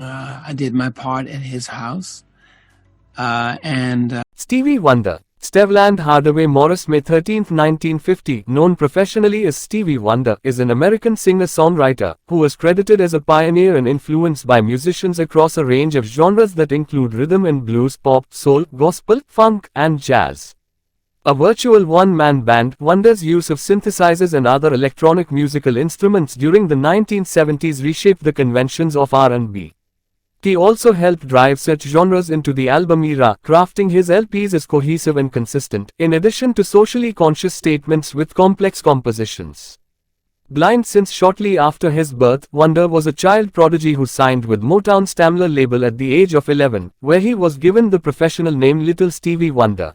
I did my part in his house. And Stevie Wonder. Stevland Hardaway Morris, May 13, 1950, known professionally as Stevie Wonder, is an American singer-songwriter who was credited as a pioneer and influenced by musicians across a range of genres that include rhythm and blues, pop, soul, gospel, funk, and jazz. A virtual one-man band, Wonder's use of synthesizers and other electronic musical instruments during the 1970s reshaped the conventions of R&B. He also helped drive such genres into the album era, crafting his LPs as cohesive and consistent, in addition to socially conscious statements with complex compositions. Blind since shortly after his birth, Wonder was a child prodigy who signed with Motown's Tamla label at the age of 11, where he was given the professional name Little Stevie Wonder.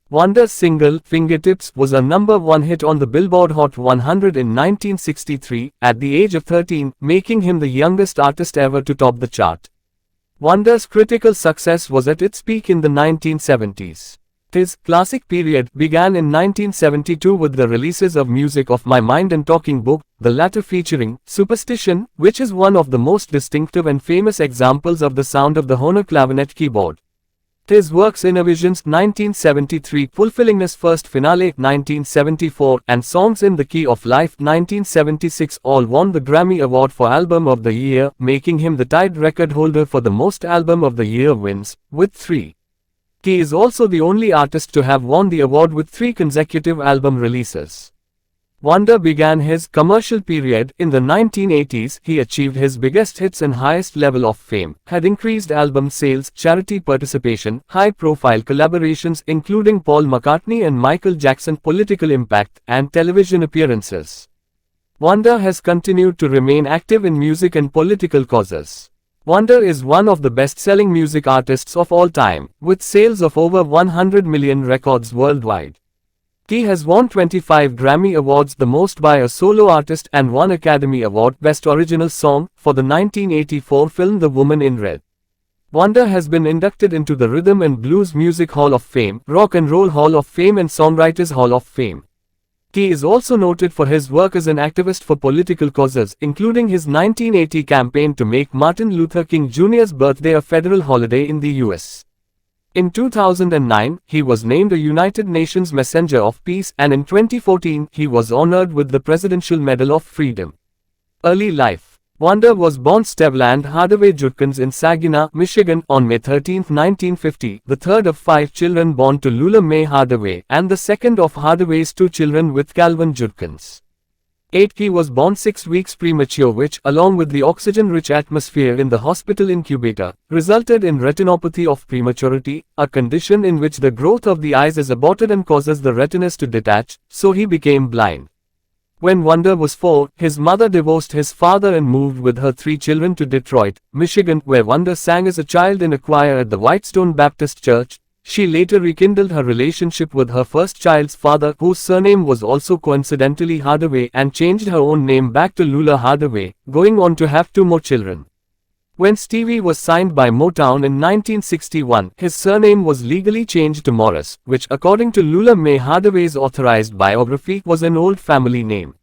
Wonder's single, Fingertips, was a #1 hit on the Billboard Hot 100 in 1963, at the age of 13, making him the youngest artist ever to top the chart. Wonder's critical success was at its peak in the 1970s. His classic period began in 1972 with the releases of Music of My Mind and Talking Book, the latter featuring Superstition, which is one of the most distinctive and famous examples of the sound of the Hohner clavinet keyboard. His works Innovisions 1973, Fulfillingness First Finale 1974, and Songs in the Key of Life 1976 all won the Grammy Award for Album of the Year, making him the tied record holder for the most Album of the Year wins, with 3. He is also the only artist to have won the award with 3 consecutive album releases. Wonder began his commercial period in the 1980s. He achieved his biggest hits and highest level of fame, had increased album sales, charity participation, high-profile collaborations including Paul McCartney and Michael Jackson, political impact, and television appearances. Wonder has continued to remain active in music and political causes. Wonder is one of the best-selling music artists of all time, with sales of over 100 million records worldwide. He has won 25 Grammy Awards, the most by a solo artist, and 1 Academy Award, Best Original Song, for the 1984 film The Woman in Red. Wonder has been inducted into the Rhythm and Blues Music Hall of Fame, Rock and Roll Hall of Fame and Songwriters Hall of Fame. He is also noted for his work as an activist for political causes, including his 1980 campaign to make Martin Luther King Jr.'s birthday a federal holiday in the U.S. In 2009, he was named a United Nations Messenger of Peace, and in 2014, he was honored with the Presidential Medal of Freedom. Early life. Wonder was born Stevland Hardaway Judkins in Saginaw, Michigan, on May 13, 1950, the third of 5 children born to Lula Mae Hardaway, and the second of Hardaway's 2 children with Calvin Judkins. 8. He was born 6 weeks premature, which, along with the oxygen-rich atmosphere in the hospital incubator, resulted in retinopathy of prematurity, a condition in which the growth of the eyes is aborted and causes the retinas to detach, so he became blind. When Wonder was 4, his mother divorced his father and moved with her 3 children to Detroit, Michigan, where Wonder sang as a child in a choir at the Whitestone Baptist Church. She later rekindled her relationship with her first child's father, whose surname was also coincidentally Hardaway, and changed her own name back to Lula Hardaway, going on to have 2 more children. When Stevie was signed by Motown in 1961, his surname was legally changed to Morris, which, according to Lula Mae Hardaway's authorized biography, was an old family name.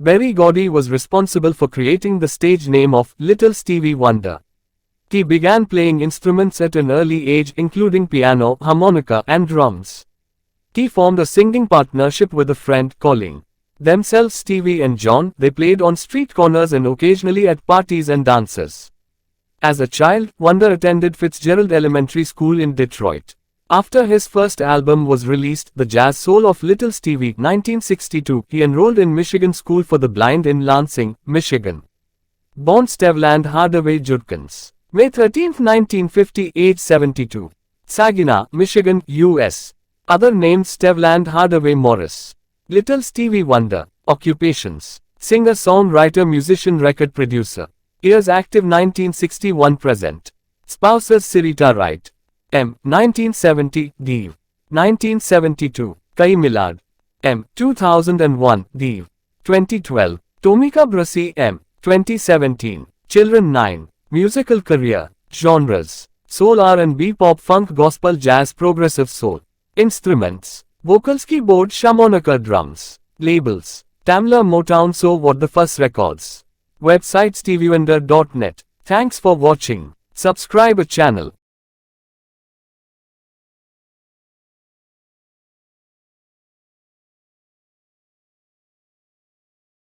Berry Gordy was responsible for creating the stage name of Little Stevie Wonder. He began playing instruments at an early age, including piano, harmonica, and drums. He formed a singing partnership with a friend, calling themselves Stevie and John. They played on street corners and occasionally at parties and dances. As a child, Wonder attended Fitzgerald Elementary School in Detroit. After his first album was released, The Jazz Soul of Little Stevie, 1962, he enrolled in Michigan School for the Blind in Lansing, Michigan. Born Stevland Hardaway Judkins. May 13, 1950, age 72. Saginaw, Michigan, U.S. Other named Stevland Hardaway Morris. Little Stevie Wonder. Occupations: singer, songwriter, musician, record producer. Years active 1961-present. Spouses Sirita Wright. M. 1970, Dev. 1972. Kai Millard. M. 2001, Dev. 2012. Tomika Brasi M. 2017. Children 9. Musical career. Genres: soul, R&B, pop, funk, gospel, jazz, progressive soul. Instruments: vocals, keyboard, harmonica, drums. Labels: Tamla, Motown, So What the Fuss Records. Website: steviewonder.net. Thanks for watching. Subscribe a channel.